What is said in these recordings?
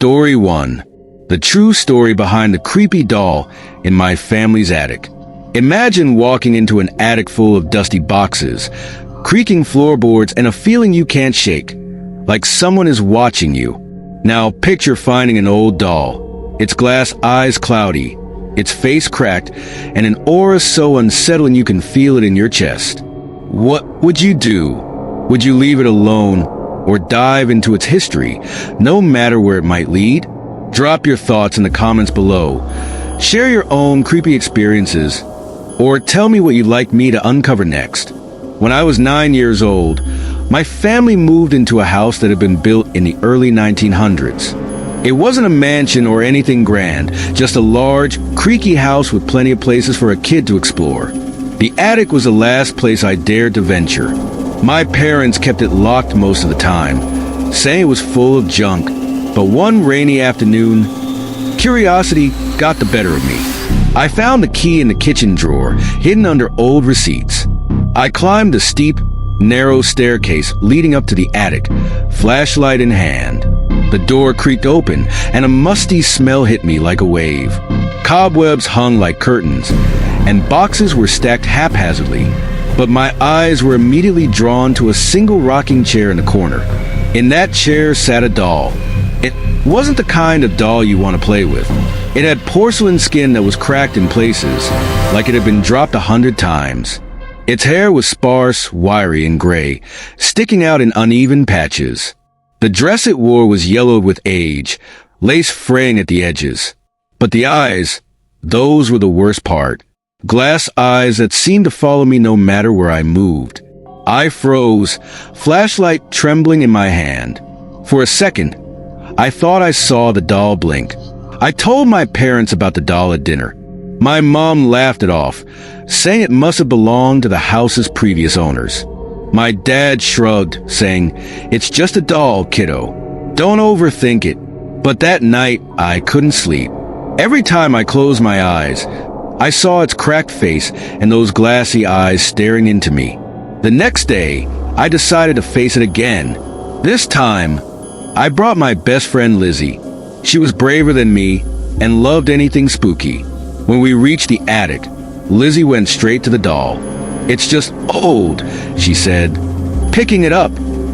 Story 1. The true story behind the creepy doll in my family's attic. Imagine walking into an attic full of dusty boxes, creaking floorboards, and a feeling you can't shake, like someone is watching you. Now picture finding an old doll, its glass eyes cloudy, its face cracked, and an aura so unsettling you can feel it in your chest. What would you do? Would you leave it alone or dive into its history, no matter where it might lead? Drop your thoughts in the comments below. Share your own creepy experiences, or tell me what you'd like me to uncover next. When I was 9 years old, my family moved into a house that had been built in the early 1900s. It wasn't a mansion or anything grand, just a large, creaky house with plenty of places for a kid to explore. The attic was the last place I dared to venture. My parents kept it locked most of the time, saying it was full of junk. But one rainy afternoon, curiosity got the better of me. I found the key in the kitchen drawer, hidden under old receipts. I climbed the steep, narrow staircase leading up to the attic, flashlight in hand. The door creaked open, and a musty smell hit me like a wave. Cobwebs hung like curtains, and boxes were stacked haphazardly. But my eyes were immediately drawn to a single rocking chair in the corner. In that chair sat a doll. It wasn't the kind of doll you want to play with. It had porcelain skin that was cracked in places, like it had been dropped 100 times. Its hair was sparse, wiry, and gray, sticking out in uneven patches. The dress it wore was yellowed with age, lace fraying at the edges. But the eyes, those were the worst part. Glass eyes that seemed to follow me no matter where I moved. I froze, flashlight trembling in my hand. For a second, I thought I saw the doll blink. I told my parents about the doll at dinner. My mom laughed it off, saying it must have belonged to the house's previous owners. My dad shrugged, saying, "It's just a doll, kiddo. Don't overthink it." But that night, I couldn't sleep. Every time I closed my eyes, I saw its cracked face and those glassy eyes staring into me. The next day, I decided to face it again. This time, I brought my best friend Lizzie. She was braver than me and loved anything spooky. When we reached the attic, Lizzie went straight to the doll. "It's just old," she said, picking it up,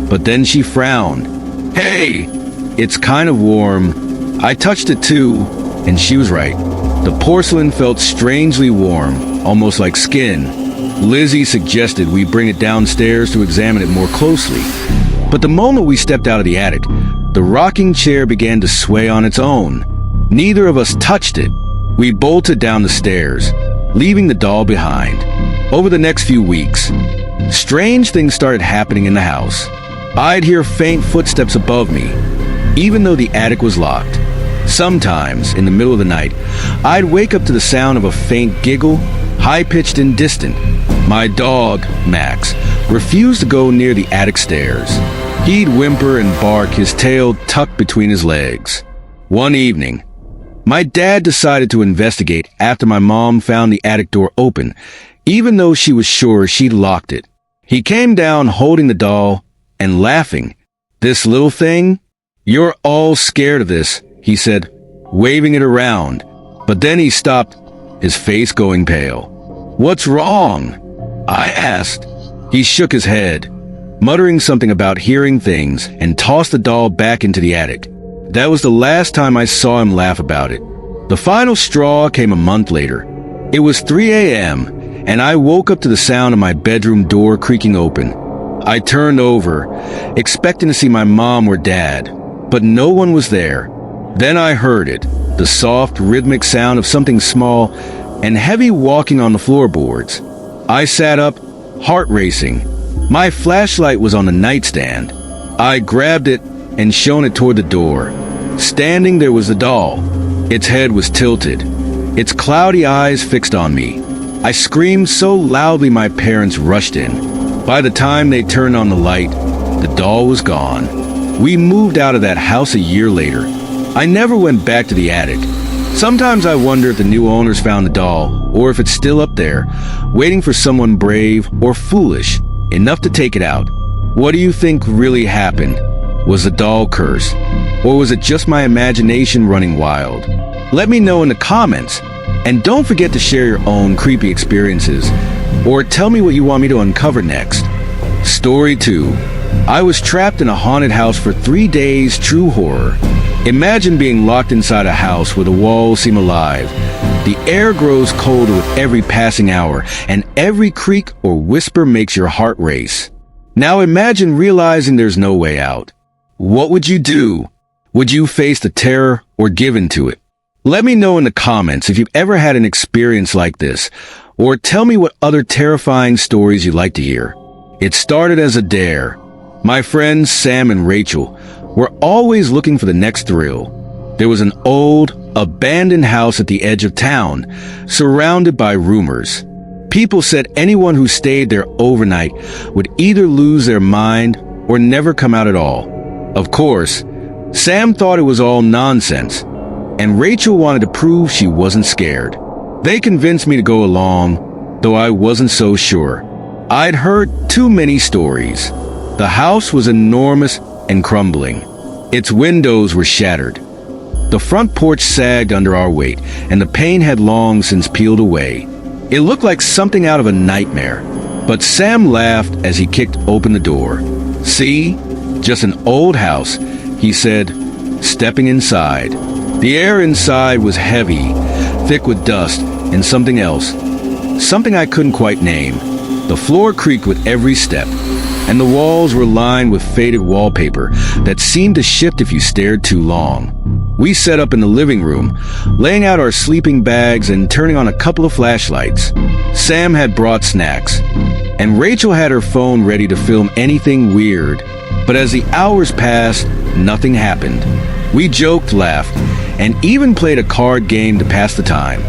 but then she frowned. "Hey, it's kind of warm." I touched it too, and she was right. The porcelain felt strangely warm, almost like skin. Lizzie suggested we bring it downstairs to examine it more closely. But the moment we stepped out of the attic, the rocking chair began to sway on its own. Neither of us touched it. We bolted down the stairs, leaving the doll behind. Over the next few weeks, strange things started happening in the house. I'd hear faint footsteps above me, even though the attic was locked. Sometimes, in the middle of the night, I'd wake up to the sound of a faint giggle, high-pitched and distant. My dog, Max, refused to go near the attic stairs. He'd whimper and bark, his tail tucked between his legs. One evening, my dad decided to investigate after my mom found the attic door open, even though she was sure she'd locked it. He came down holding the doll and laughing. "This little thing? You're all scared of this," he said, waving it around. But then he stopped, his face going pale. "What's wrong?" I asked. He shook his head, muttering something about hearing things, and tossed the doll back into the attic. That was the last time I saw him laugh about it. The final straw came a month later. It was 3 a.m., and I woke up to the sound of my bedroom door creaking open. I turned over, expecting to see my mom or dad, but no one was there. Then I heard it, the soft, rhythmic sound of something small and heavy walking on the floorboards. I sat up, heart racing. My flashlight was on the nightstand. I grabbed it and shone it toward the door. Standing there was the doll. Its head was tilted, its cloudy eyes fixed on me. I screamed so loudly my parents rushed in. By the time they turned on the light, the doll was gone. We moved out of that house a year later. I never went back to the attic. Sometimes I wonder if the new owners found the doll, or if it's still up there, waiting for someone brave or foolish enough to take it out. What do you think really happened? Was the doll cursed? Or was it just my imagination running wild? Let me know in the comments. And don't forget to share your own creepy experiences. Or tell me what you want me to uncover next. Story 2. I was trapped in a haunted house for 3 days, true horror. Imagine being locked inside a house where the walls seem alive. The air grows colder with every passing hour, and every creak or whisper makes your heart race. Now imagine realizing there's no way out. What would you do? Would you face the terror or give in to it? Let me know in the comments if you've ever had an experience like this, or tell me what other terrifying stories you'd like to hear. It started as a dare. My friends Sam and Rachel were always looking for the next thrill. There was an old, abandoned house at the edge of town, surrounded by rumors. People said anyone who stayed there overnight would either lose their mind or never come out at all. Of course, Sam thought it was all nonsense, and Rachel wanted to prove she wasn't scared. They convinced me to go along, though I wasn't so sure. I'd heard too many stories. The house was enormous and crumbling. Its windows were shattered. The front porch sagged under our weight, and the paint had long since peeled away. It looked like something out of a nightmare. But Sam laughed as he kicked open the door. "See? Just an old house," he said, stepping inside. The air inside was heavy, thick with dust and something else. Something I couldn't quite name. The floor creaked with every step, and the walls were lined with faded wallpaper that seemed to shift if you stared too long. We set up in the living room, laying out our sleeping bags and turning on a couple of flashlights. Sam had brought snacks, and Rachel had her phone ready to film anything weird. But as the hours passed, nothing happened. We joked, laughed, and even played a card game to pass the time.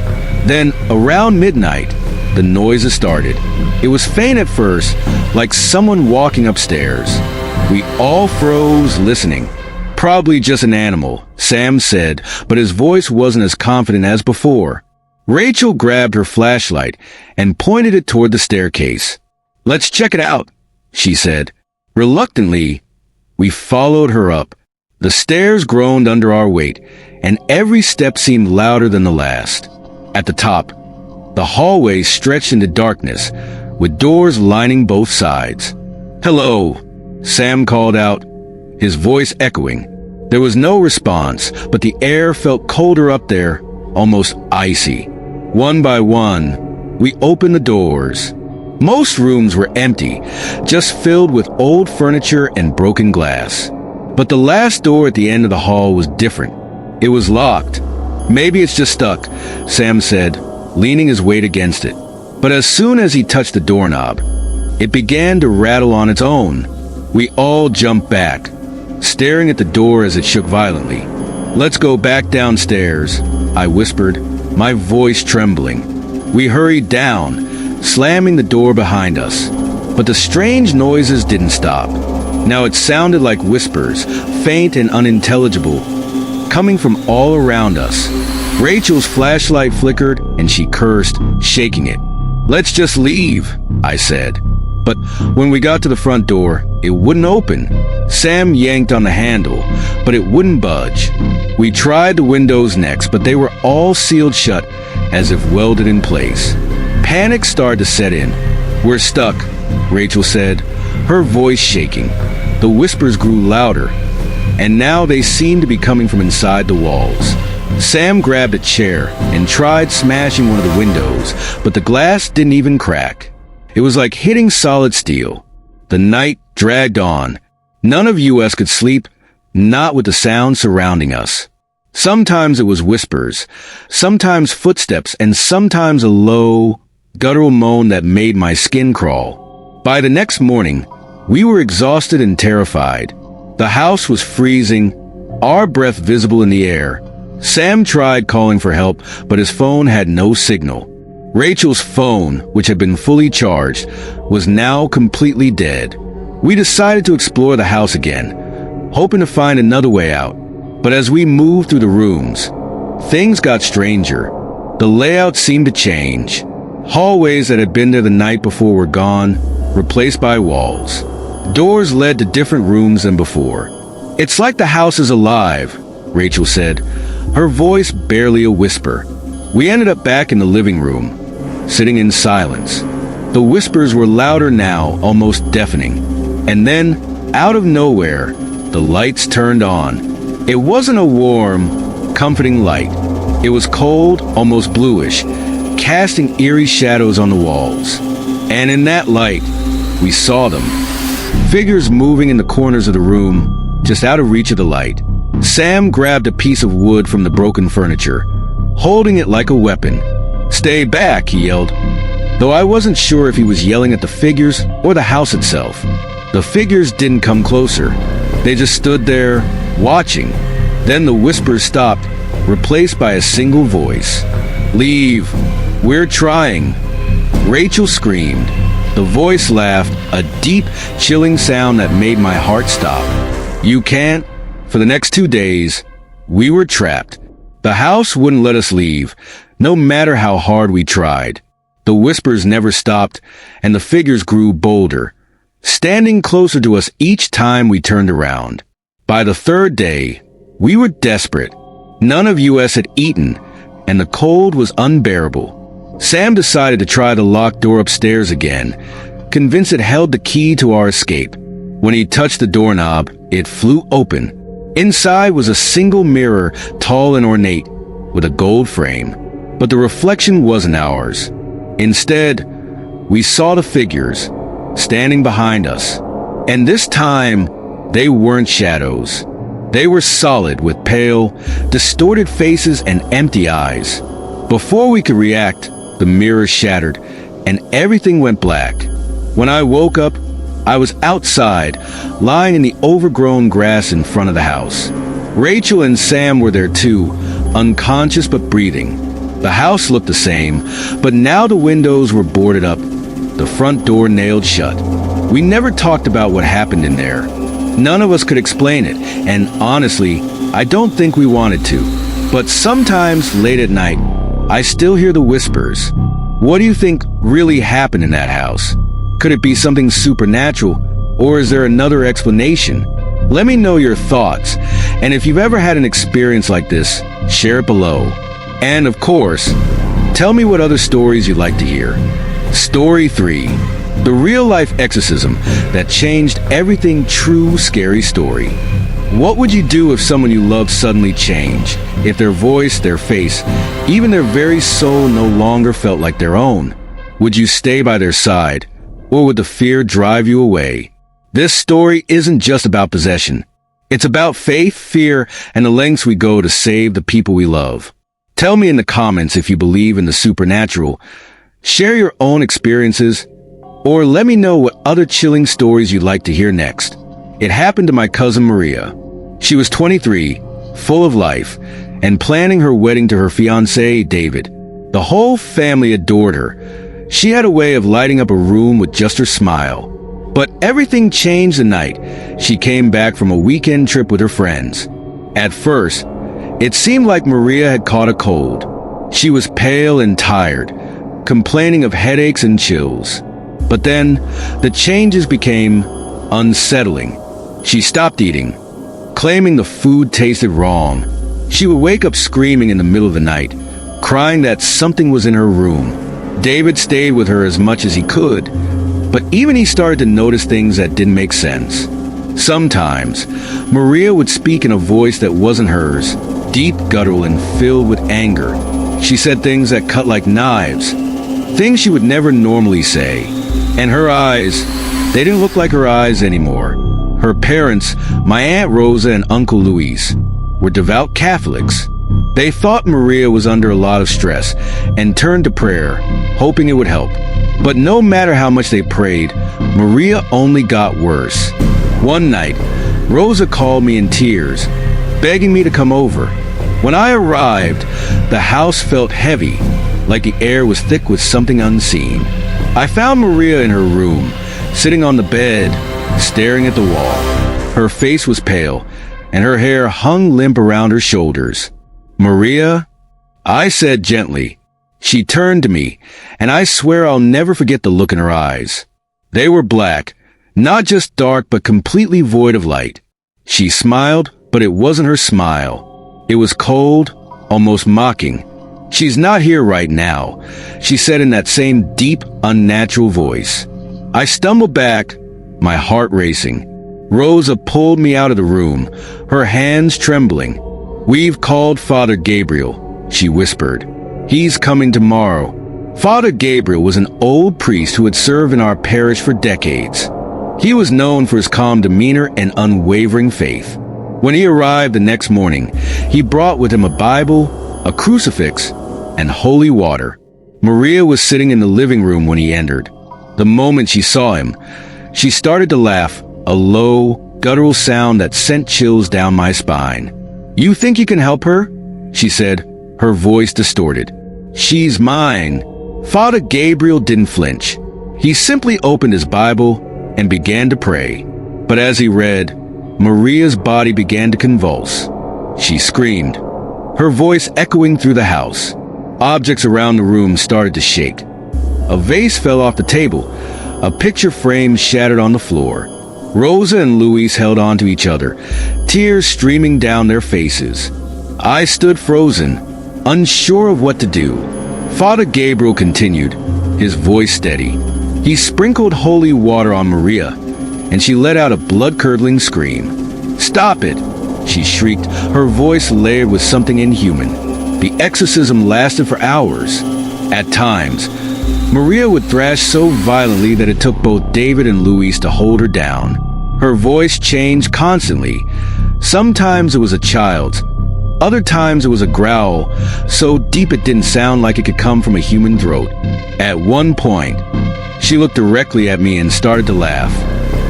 Then, around midnight, the noises started. It was faint at first, like someone walking upstairs. We all froze, listening. "Probably just an animal," Sam said, but his voice wasn't as confident as before. Rachel grabbed her flashlight and pointed it toward the staircase. "Let's check it out," she said. Reluctantly, we followed her up. The stairs groaned under our weight, and every step seemed louder than the last. At the top, the hallway stretched into darkness, with doors lining both sides. "Hello," Sam called out, his voice echoing. There was no response, but the air felt colder up there, almost icy. One by one, we opened the doors. Most rooms were empty, just filled with old furniture and broken glass. But the last door at the end of the hall was different. It was locked. "Maybe it's just stuck," Sam said, leaning his weight against it. But as soon as he touched the doorknob, it began to rattle on its own. We all jumped back, staring at the door as it shook violently. "Let's go back downstairs," I whispered, my voice trembling. We hurried down, slamming the door behind us. But the strange noises didn't stop. Now it sounded like whispers, faint and unintelligible, coming from all around us. Rachel's flashlight flickered and she cursed, shaking it. "Let's just leave," I said. But when we got to the front door, it wouldn't open. Sam yanked on the handle, but it wouldn't budge. We tried the windows next, but they were all sealed shut, as if welded in place. Panic started to set in. "We're stuck," Rachel said, her voice shaking. The whispers grew louder, and now they seemed to be coming from inside the walls. Sam grabbed a chair and tried smashing one of the windows, but the glass didn't even crack. It was like hitting solid steel. The night dragged on. None of us could sleep, not with the sound surrounding us. Sometimes it was whispers, sometimes footsteps, and sometimes a low, guttural moan that made my skin crawl. By the next morning, we were exhausted and terrified. The house was freezing, our breath visible in the air. Sam tried calling for help, but his phone had no signal. Rachel's phone, which had been fully charged, was now completely dead. We decided to explore the house again, hoping to find another way out. But as we moved through the rooms, things got stranger. The layout seemed to change. Hallways that had been there the night before were gone, replaced by walls. Doors led to different rooms than before. It's like the house is alive, Rachel said, her voice barely a whisper. We ended up back in the living room, sitting in silence. The whispers were louder now, almost deafening. And then, out of nowhere, the lights turned on. It wasn't a warm, comforting light. It was cold, almost bluish, casting eerie shadows on the walls. And in that light, we saw them. Figures moving in the corners of the room, just out of reach of the light. Sam grabbed a piece of wood from the broken furniture, holding it like a weapon. "Stay back," he yelled, though I wasn't sure if he was yelling at the figures or the house itself. The figures didn't come closer. They just stood there, watching. Then the whispers stopped, replaced by a single voice. "Leave. We're trying." Rachel screamed. The voice laughed, a deep, chilling sound that made my heart stop. "You can't." For the next 2 days, we were trapped. The house wouldn't let us leave, no matter how hard we tried. The whispers never stopped, and the figures grew bolder, standing closer to us each time we turned around. By the 3rd day, we were desperate. None of us had eaten, and the cold was unbearable. Sam decided to try the locked door upstairs again, convinced it held the key to our escape. When he touched the doorknob, it flew open. Inside was a single mirror, tall and ornate, with a gold frame. But the reflection wasn't ours. Instead, we saw the figures, standing behind us. And this time, they weren't shadows. They were solid, with pale, distorted faces and empty eyes. Before we could react, the mirror shattered, and everything went black. When I woke up, I was outside, lying in the overgrown grass in front of the house. Rachel and Sam were there too, unconscious but breathing. The house looked the same, but now the windows were boarded up, the front door nailed shut. We never talked about what happened in there. None of us could explain it, and honestly, I don't think we wanted to. But sometimes, late at night, I still hear the whispers. What do you think really happened in that house? Could it be something supernatural, or is there another explanation? Let me know your thoughts, and if you've ever had an experience like this, share it below. And of course, tell me what other stories you'd like to hear. Story 3. The real-life exorcism that changed everything. True scary story. What would you do if someone you loved suddenly changed? If their voice, their face, even their very soul no longer felt like their own? Would you stay by their side? Or would the fear drive you away? This story isn't just about possession. It's about faith, fear, and the lengths we go to save the people we love. Tell me in the comments if you believe in the supernatural. Share your own experiences, or let me know what other chilling stories you'd like to hear next. It happened to my cousin Maria. She was 23, full of life, and planning her wedding to her fiancé, David. The whole family adored her. She had a way of lighting up a room with just her smile. But everything changed the night she came back from a weekend trip with her friends. At first, it seemed like Maria had caught a cold. She was pale and tired, complaining of headaches and chills. But then, the changes became unsettling. She stopped eating, claiming the food tasted wrong. She would wake up screaming in the middle of the night, crying that something was in her room. David stayed with her as much as he could, but even he started to notice things that didn't make sense. Sometimes, Maria would speak in a voice that wasn't hers, deep, guttural, and filled with anger. She said things that cut like knives, things she would never normally say. And her eyes, they didn't look like her eyes anymore. Her parents, my Aunt Rosa and Uncle Luis, were devout Catholics. They thought Maria was under a lot of stress and turned to prayer, hoping it would help. But no matter how much they prayed, Maria only got worse. One night, Rosa called me in tears, begging me to come over. When I arrived, the house felt heavy, like the air was thick with something unseen. I found Maria in her room, sitting on the bed, staring at the wall. Her face was pale, and her hair hung limp around her shoulders. "Maria?" I said gently. She turned to me, and I swear I'll never forget the look in her eyes. They were black, not just dark, but completely void of light. She smiled, but it wasn't her smile. It was cold, almost mocking. "She's not here right now," she said in that same deep, unnatural voice. I stumbled back, my heart racing. Rosa pulled me out of the room, her hands trembling. "We've called Father Gabriel," she whispered. "He's coming tomorrow." Father Gabriel was an old priest who had served in our parish for decades. He was known for his calm demeanor and unwavering faith. When he arrived the next morning, he brought with him a Bible, a crucifix, and holy water. Maria was sitting in the living room when he entered. The moment she saw him, she started to laugh, a low, guttural sound that sent chills down my spine. "You think you can help her?" she said, her voice distorted. "She's mine." Father Gabriel didn't flinch. He simply opened his Bible and began to pray. But as he read, Maria's body began to convulse. She screamed, her voice echoing through the house. Objects around the room started to shake. A vase fell off the table. A picture frame shattered on the floor. Rosa and Luis held on to each other, tears streaming down their faces. I stood frozen, unsure of what to do. Father Gabriel continued, his voice steady. He sprinkled holy water on Maria, and she let out a blood-curdling scream. "Stop it!" she shrieked, her voice layered with something inhuman. The exorcism lasted for hours. At times, Maria would thrash so violently that it took both David and Luis to hold her down. Her voice changed constantly. Sometimes it was a child's. Other times it was a growl, so deep it didn't sound like it could come from a human throat. At one point, she looked directly at me and started to laugh.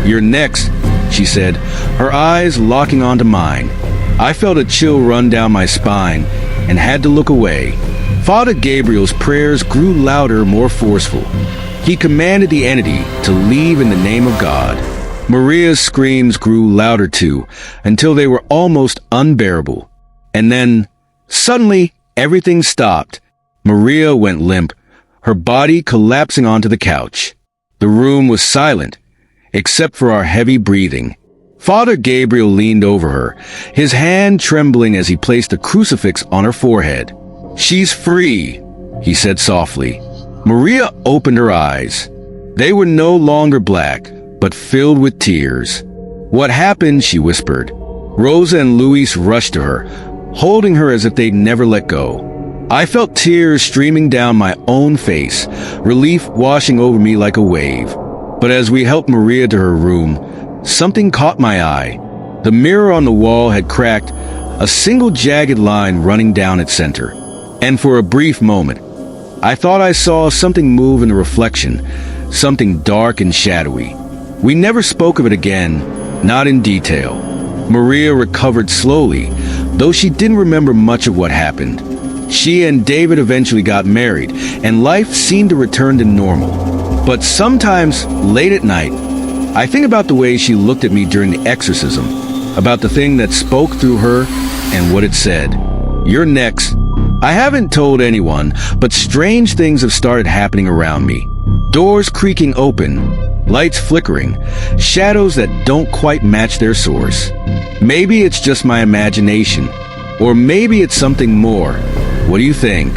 "You're next," she said, her eyes locking onto mine. I felt a chill run down my spine and had to look away. Father Gabriel's prayers grew louder, more forceful. He commanded the entity to leave in the name of God. Maria's screams grew louder too, until they were almost unbearable. And then, suddenly, everything stopped. Maria went limp, her body collapsing onto the couch. The room was silent, except for our heavy breathing. Father Gabriel leaned over her, his hand trembling as he placed a crucifix on her forehead. "She's free," he said softly. Maria opened her eyes. They were no longer black, but filled with tears. "What happened?" she whispered. Rosa and Luis rushed to her, holding her as if they'd never let go. I felt tears streaming down my own face, relief washing over me like a wave. But as we helped Maria to her room, something caught my eye. The mirror on the wall had cracked, a single jagged line running down its center. And for a brief moment, I thought I saw something move in the reflection, something dark and shadowy. We never spoke of it again, not in detail. Maria recovered slowly, though she didn't remember much of what happened. She and David eventually got married, and life seemed to return to normal. But sometimes, late at night, I think about the way she looked at me during the exorcism, about the thing that spoke through her and what it said. "You're next." I haven't told anyone, but strange things have started happening around me. Doors creaking open, lights flickering, shadows that don't quite match their source. Maybe it's just my imagination, or maybe it's something more. What do you think?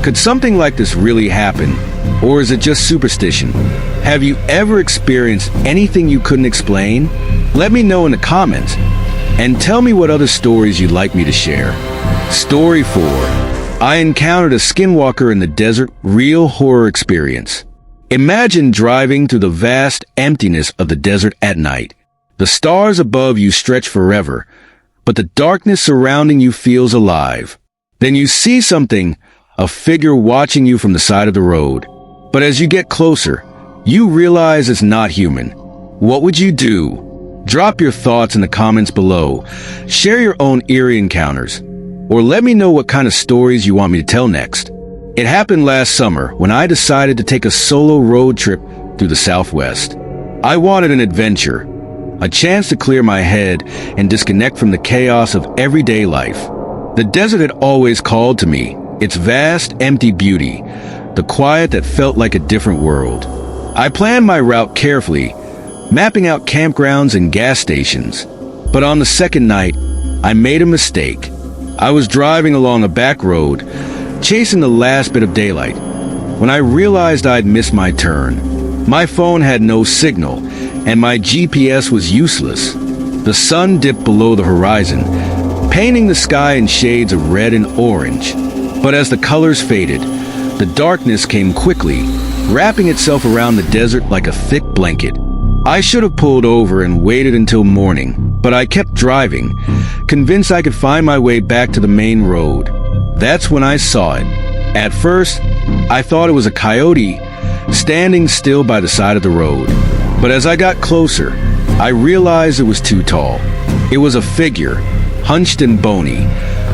Could something like this really happen? Or is it just superstition? Have you ever experienced anything you couldn't explain? Let me know in the comments, and tell me what other stories you'd like me to share. Story 4. I encountered a skinwalker in the desert, real horror experience. Imagine driving through the vast emptiness of the desert at night. The stars above you stretch forever, but the darkness surrounding you feels alive. Then you see something, a figure watching you from the side of the road. But as you get closer, you realize it's not human. What would you do? Drop your thoughts in the comments below. Share your own eerie encounters, or let me know what kind of stories you want me to tell next. It happened last summer when I decided to take a solo road trip through the Southwest. I wanted an adventure, a chance to clear my head and disconnect from the chaos of everyday life. The desert had always called to me, its vast, empty beauty, the quiet that felt like a different world. I planned my route carefully, mapping out campgrounds and gas stations. But on the second night, I made a mistake. I was driving along a back road, chasing the last bit of daylight, when I realized I'd missed my turn. My phone had no signal, and my GPS was useless. The sun dipped below the horizon, painting the sky in shades of red and orange. But as the colors faded, the darkness came quickly, wrapping itself around the desert like a thick blanket. I should have pulled over and waited until morning, but I kept driving, convinced I could find my way back to the main road. That's when I saw it. At first, I thought it was a coyote standing still by the side of the road. But as I got closer, I realized it was too tall. It was a figure, hunched and bony,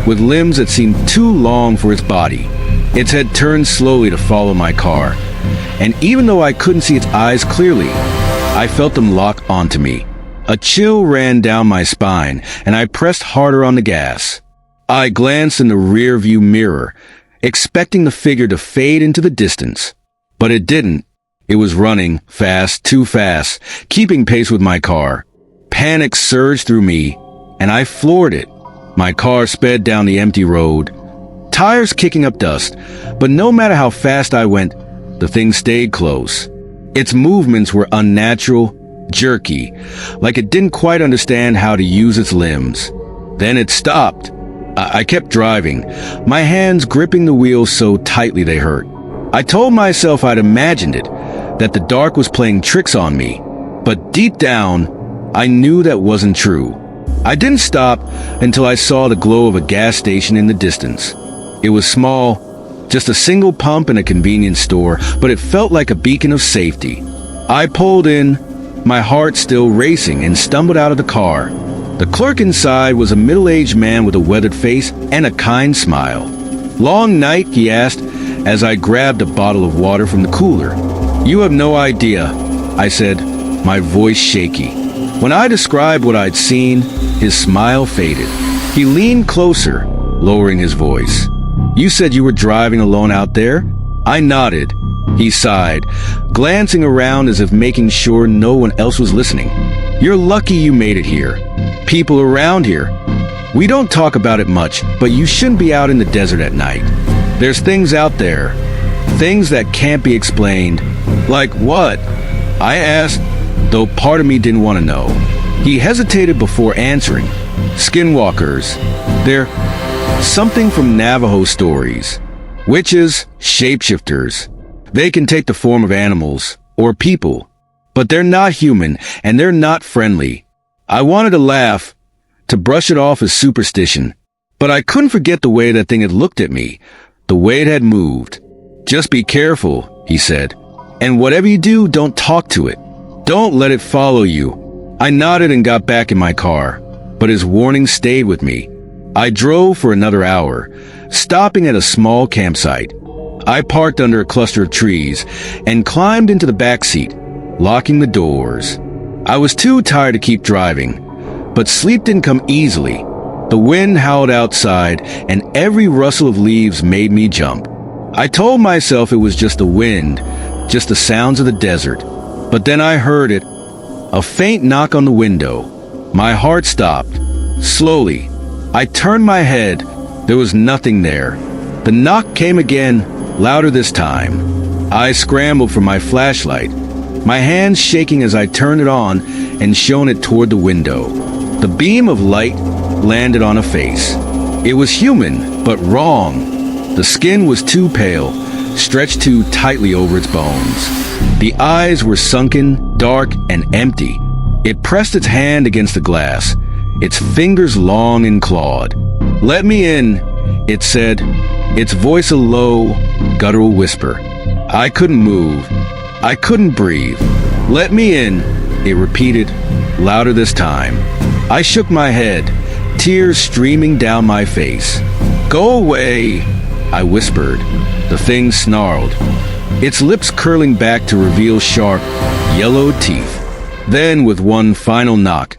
with limbs that seemed too long for its body. Its head turned slowly to follow my car, and even though I couldn't see its eyes clearly, I felt them lock onto me. A chill ran down my spine, and I pressed harder on the gas. I glanced in the rearview mirror, expecting the figure to fade into the distance. But it didn't. It was running fast, too fast, keeping pace with my car. Panic surged through me, and I floored it. My car sped down the empty road, tires kicking up dust, but no matter how fast I went, the thing stayed close. Its movements were unnatural, jerky, like it didn't quite understand how to use its limbs. Then it stopped. I kept driving, my hands gripping the wheels so tightly they hurt. I told myself I'd imagined it, that the dark was playing tricks on me, but deep down, I knew that wasn't true. I didn't stop until I saw the glow of a gas station in the distance. It was small, just a single pump and a convenience store, but it felt like a beacon of safety. I pulled in, my heart still racing, and stumbled out of the car. The clerk inside was a middle-aged man with a weathered face and a kind smile. "Long night?" he asked, as I grabbed a bottle of water from the cooler. "You have no idea," I said, my voice shaky. When I described what I'd seen, his smile faded. He leaned closer, lowering his voice. "You said you were driving alone out there?" I nodded. He sighed, glancing around as if making sure no one else was listening. "You're lucky you made it here. People around here. We don't talk about it much, but you shouldn't be out in the desert at night. There's things out there. Things that can't be explained." "Like what?" I asked, though part of me didn't want to know. He hesitated before answering. "Skinwalkers. They're something from Navajo stories. Witches, shapeshifters. They can take the form of animals or people, but they're not human and they're not friendly." I wanted to laugh, to brush it off as superstition, but I couldn't forget the way that thing had looked at me, the way it had moved. "Just be careful," he said, "and whatever you do, don't talk to it. Don't let it follow you." I nodded and got back in my car, but his warning stayed with me. I drove for another hour, stopping at a small campsite. I parked under a cluster of trees and climbed into the back seat, locking the doors. I was too tired to keep driving, but sleep didn't come easily. The wind howled outside, and every rustle of leaves made me jump. I told myself it was just the wind, just the sounds of the desert. But then I heard it, a faint knock on the window. My heart stopped. Slowly, I turned my head. There was nothing there. The knock came again, louder this time. I scrambled for my flashlight, my hands shaking as I turned it on and shone it toward the window. The beam of light landed on a face. It was human, but wrong. The skin was too pale, stretched too tightly over its bones. The eyes were sunken, dark, and empty. It pressed its hand against the glass, its fingers long and clawed. "Let me in," it said, its voice a low, guttural whisper. I couldn't move. I couldn't breathe. "Let me in," it repeated, louder this time. I shook my head, tears streaming down my face. "Go away," I whispered. The thing snarled, its lips curling back to reveal sharp, yellowed teeth. Then, with one final knock,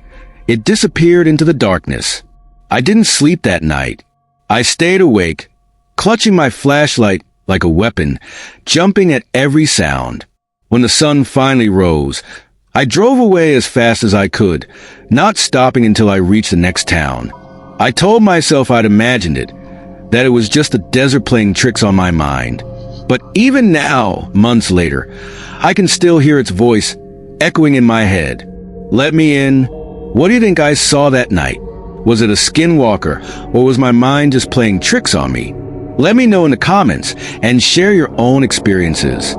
it disappeared into the darkness. I didn't sleep that night. I stayed awake, clutching my flashlight like a weapon, jumping at every sound. When the sun finally rose, I drove away as fast as I could, not stopping until I reached the next town. I told myself I'd imagined it, that it was just the desert playing tricks on my mind. But even now, months later, I can still hear its voice echoing in my head. Let me in. What do you think I saw that night? Was it a skinwalker, or was my mind just playing tricks on me? Let me know in the comments and share your own experiences.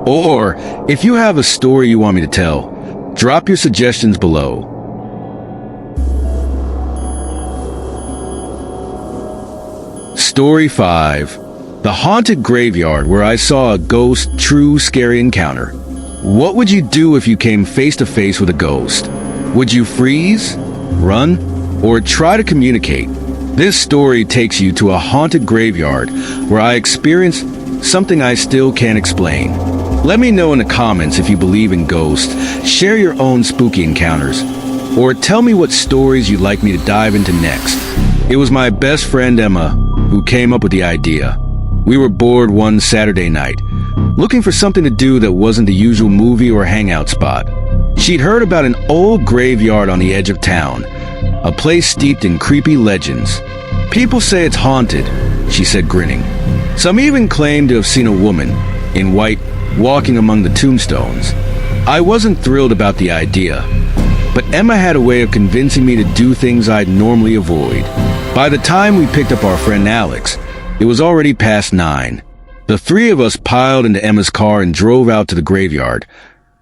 Or, if you have a story you want me to tell, drop your suggestions below. Story 5. The haunted graveyard where I saw a ghost. True scary encounter. What would you do if you came face to face with a ghost? Would you freeze, run, or try to communicate? This story takes you to a haunted graveyard where I experienced something I still can't explain. Let me know in the comments if you believe in ghosts, share your own spooky encounters, or tell me what stories you'd like me to dive into next. It was my best friend Emma who came up with the idea. We were bored one Saturday night, looking for something to do that wasn't the usual movie or hangout spot. She'd heard about an old graveyard on the edge of town, a place steeped in creepy legends. People say it's haunted, she said, grinning. Some even claim to have seen a woman in white walking among the tombstones. I wasn't thrilled about the idea, but Emma had a way of convincing me to do things I'd normally avoid. By the time we picked up our friend Alex, it was already past 9. The three of us piled into Emma's car and drove out to the graveyard,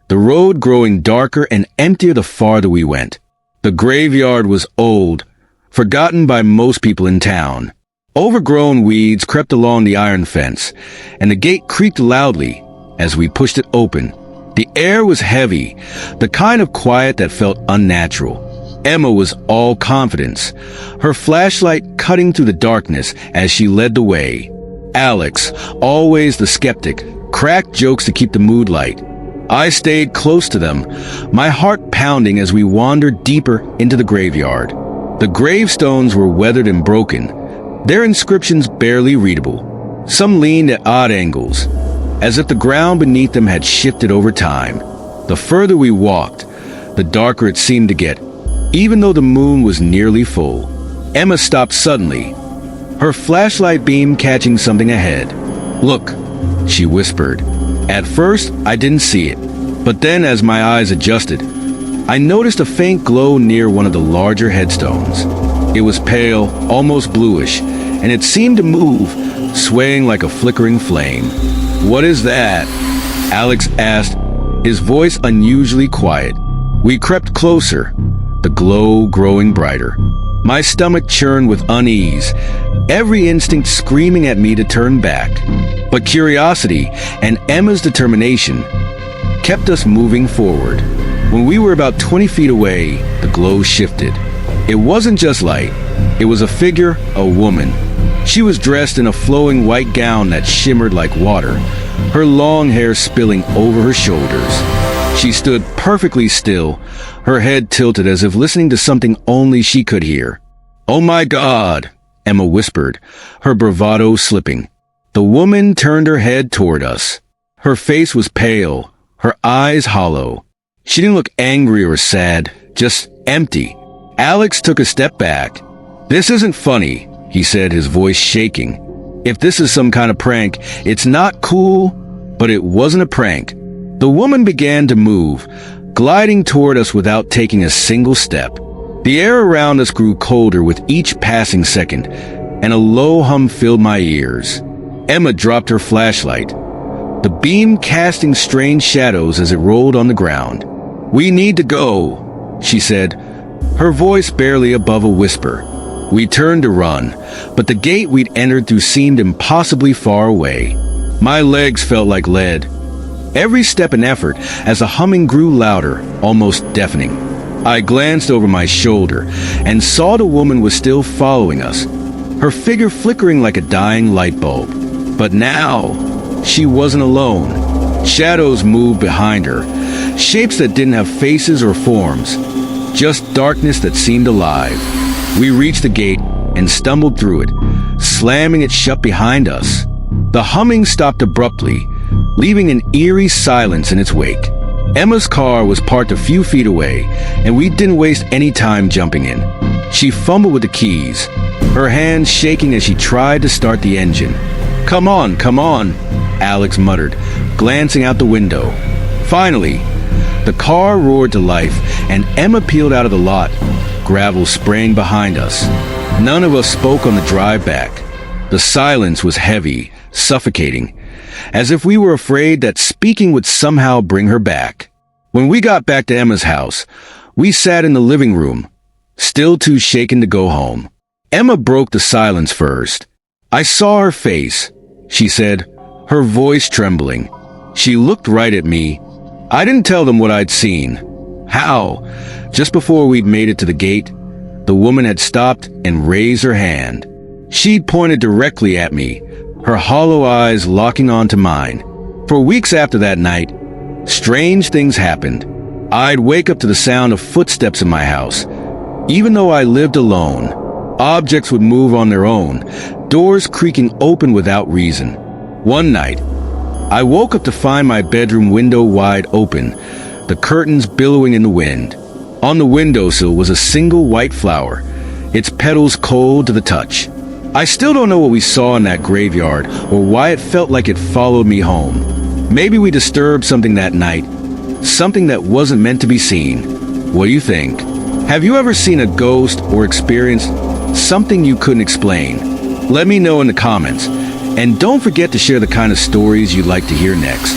the road growing darker and emptier the farther we went. The graveyard was old, forgotten by most people in town. Overgrown weeds crept along the iron fence, and the gate creaked loudly as we pushed it open. The air was heavy, the kind of quiet that felt unnatural. Emma was all confidence, her flashlight cutting through the darkness as she led the way. Alex, always the skeptic, cracked jokes to keep the mood light. I stayed close to them, my heart pounding as we wandered deeper into the graveyard. The gravestones were weathered and broken, their inscriptions barely readable. Some leaned at odd angles, as if the ground beneath them had shifted over time. The further we walked, the darker it seemed to get, even though the moon was nearly full. Emma stopped suddenly, her flashlight beam catching something ahead. "Look," she whispered. At first, I didn't see it, but then as my eyes adjusted, I noticed a faint glow near one of the larger headstones. It was pale, almost bluish, and it seemed to move, swaying like a flickering flame. "What is that?" Alex asked, his voice unusually quiet. We crept closer, the glow growing brighter. My stomach churned with unease, every instinct screaming at me to turn back. But curiosity and Emma's determination kept us moving forward. When we were about 20 feet away, the glow shifted. It wasn't just light. It was a figure, a woman. She was dressed in a flowing white gown that shimmered like water, her long hair spilling over her shoulders. She stood perfectly still, her head tilted as if listening to something only she could hear. "Oh my God," Emma whispered, her bravado slipping. The woman turned her head toward us. Her face was pale, her eyes hollow. She didn't look angry or sad, just empty. Alex took a step back. "This isn't funny," he said, his voice shaking. "If this is some kind of prank, it's not cool," but it wasn't a prank. The woman began to move, gliding toward us without taking a single step. The air around us grew colder with each passing second, and a low hum filled my ears. Emma dropped her flashlight, the beam casting strange shadows as it rolled on the ground. "We need to go," she said, her voice barely above a whisper. We turned to run, but the gate we'd entered through seemed impossibly far away. My legs felt like lead. Every step an effort as the humming grew louder, almost deafening. I glanced over my shoulder and saw the woman was still following us, her figure flickering like a dying light bulb. But now, she wasn't alone. Shadows moved behind her, shapes that didn't have faces or forms, just darkness that seemed alive. We reached the gate and stumbled through it, slamming it shut behind us. The humming stopped abruptly, leaving an eerie silence in its wake. Emma's car was parked a few feet away, and we didn't waste any time jumping in. She fumbled with the keys, her hands shaking as she tried to start the engine. Come on, Alex muttered, glancing out the window. Finally, the car roared to life, and Emma peeled out of the lot, gravel spraying behind us. None of us spoke on the drive back. The silence was heavy, suffocating, as if we were afraid that speaking would somehow bring her back. When we got back to Emma's house, we sat in the living room, still too shaken to go home. Emma broke the silence first. I saw her face, she said, her voice trembling. She looked right at me. I didn't tell them what I'd seen. How? Just before we'd made it to the gate, the woman had stopped and raised her hand. She'd pointed directly at me, her hollow eyes locking onto mine. For weeks after that night, strange things happened. I'd wake up to the sound of footsteps in my house. Even though I lived alone, objects would move on their own, doors creaking open without reason. One night, I woke up to find my bedroom window wide open, the curtains billowing in the wind. On the windowsill was a single white flower, its petals cold to the touch. I still don't know what we saw in that graveyard or why it felt like it followed me home. Maybe we disturbed something that night, something that wasn't meant to be seen. What do you think? Have you ever seen a ghost or experienced something you couldn't explain? Let me know in the comments. And don't forget to share the kind of stories you'd like to hear next.